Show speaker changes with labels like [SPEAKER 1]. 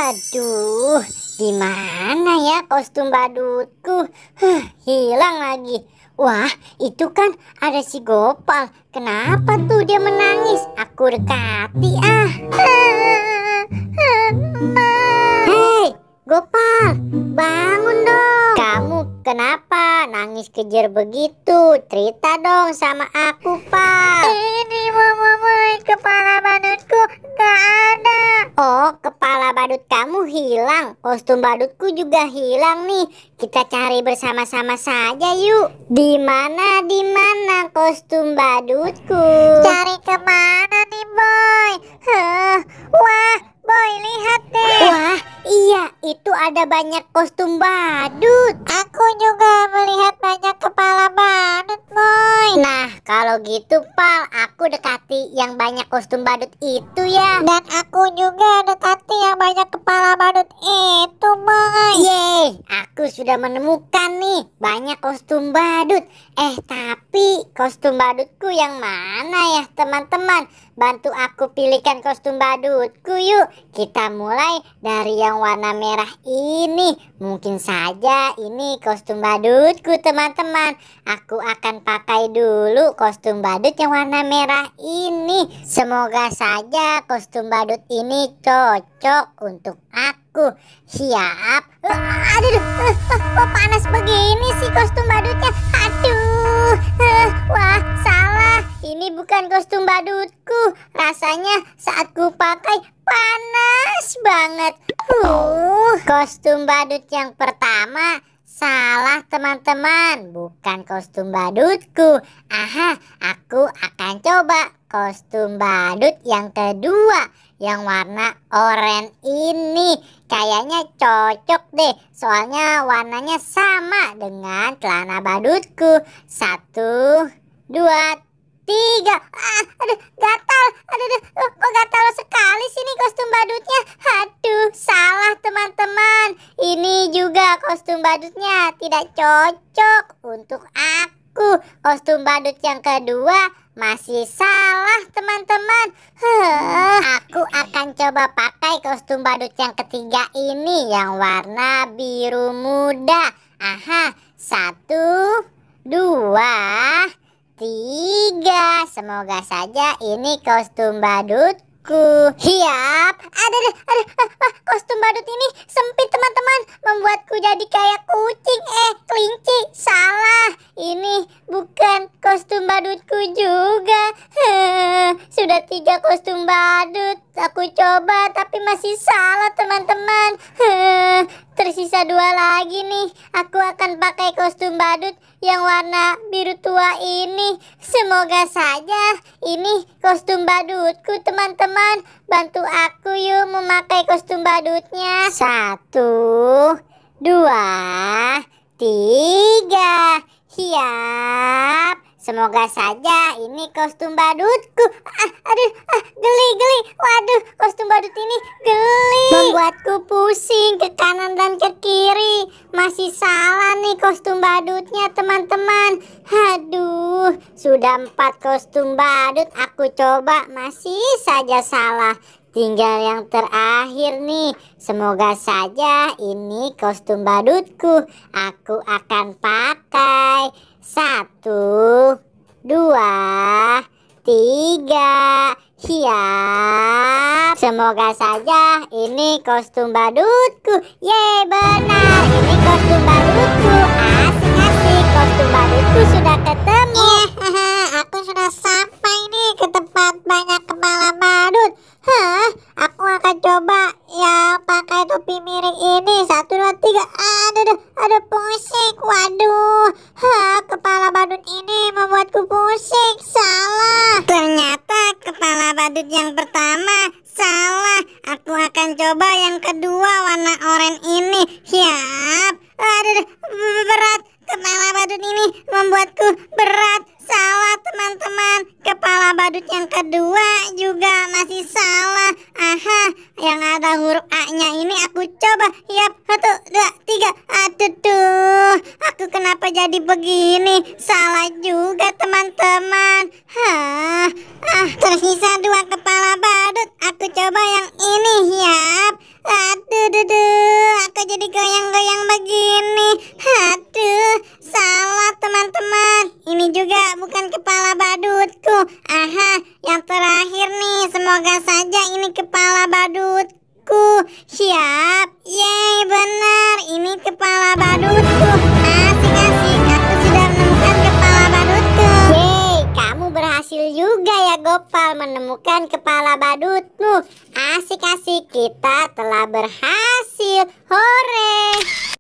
[SPEAKER 1] Aduh, di mana ya kostum badutku? Hilang lagi. Wah, itu kan ada si Gopal. Kenapa tuh dia menangis? Aku dekati ah. Hei, Gopal, bangun dong. Kamu kenapa nangis kejer begitu? Cerita dong sama aku, Pak. Ini mama, kepala badutku gak ada. Oh, kepala badut kamu hilang. Kostum badutku juga hilang nih. Kita cari bersama-sama saja yuk. Di mana kostum badutku? Cari kemana nih, Boy? Wah, Boy, lihat deh. Wah, iya, itu ada banyak kostum badut. Aku juga melihat banyak kepala badut, Boy. Nah, kalau gitu, Pal, aku dekati yang banyak kostum badut itu ya. Dan aku juga dekati yang banyak kepala badut itu, Boy. Yeay, aku sudah menemukan nih banyak kostum badut. Tapi kostum badutku yang mana ya, teman-teman? Bantu aku pilihkan kostum badutku yuk. Kita mulai dari yang warna merah ini. Mungkin saja ini kostum badutku, teman-teman. Aku akan pakai dulu kostum badut yang warna merah ini. Semoga saja kostum badut ini cocok untuk aku. Siap. Aduh, kok panas begini sih kostum badutnya? Aduh, wah salah. Ini bukan kostum badutku. Rasanya saat ku pakai panas banget. Kostum badut yang pertama salah, teman-teman. Bukan kostum badutku. Aku akan coba kostum badut yang kedua, yang warna oranye ini. Kayaknya cocok deh, soalnya warnanya sama dengan celana badutku. 1, 2, 3. Aduh, gatal. Kok gatal sekali sini kostum badutnya. Aduh, salah, teman-teman. Ini juga kostum badutnya tidak cocok untuk aku. Kostum badut yang kedua masih salah, teman-teman. Aku akan coba pakai kostum badut yang ketiga ini, yang warna biru muda. 1, 2, 3. Semoga saja ini kostum badutku. Siap. Aduh, kostum badut ini sempit, teman-teman. Membuatku jadi kayak kucing. Kelinci. Salah. Ini bukan kostum badutku juga. Sudah 3 kostum badut aku coba, tapi masih salah, teman-teman. Tersisa 2 lagi nih. Aku akan pakai kostum badut yang warna biru tua ini. Semoga saja ini kostum badutku, teman-teman. Bantu aku yuk memakai kostum badutnya. 1, 2, 3. Siap. Semoga saja ini kostum badutku. Geli. Waduh, kostum badut ini geli. Membuatku pusing ke kanan dan ke kiri. Masih salah nih kostum badutnya, teman-teman. Aduh, sudah 4 kostum badut aku coba, masih saja salah. Tinggal yang terakhir nih. Semoga saja ini kostum badutku. Aku akan pakai. 1, 2, 3. Siap. Semoga saja ini kostum badutku. Yeay, benar. Ini kostum badutku. Asik. Kostum badutku sudah ketemu. Aku sudah sampai nih ke tempat banyak kepala badut. Aku akan coba ya pakai topi miring ini. 1, 2, 3. Aduh, pusing. Waduh, kepala badut ini membuatku pusing. Salah. Ternyata kepala badut yang pertama salah. Aku akan coba yang kedua, warna oranye ini. Siap. Aduh, berat. Kepala badut ini membuatku berat. Salah, teman-teman. Kepala badut yang kedua juga masih salah. Yang ada huruf A-nya ini aku coba. Yap, 1, 2, 3. Aduh, aku kenapa jadi begini? Salah juga, teman-teman. Tersisa 2 kepala badut. Aku coba yang ini. Yap. Aduh, Aha, yang terakhir nih. Semoga saja ini kepala badutku. Siap. Yeay, benar. Ini kepala badutku. Asik-asik. Aku sudah menemukan kepala badutku. Yeay, kamu berhasil juga ya Gopal menemukan kepala badutmu. Asik-asik, kita telah berhasil. Hore.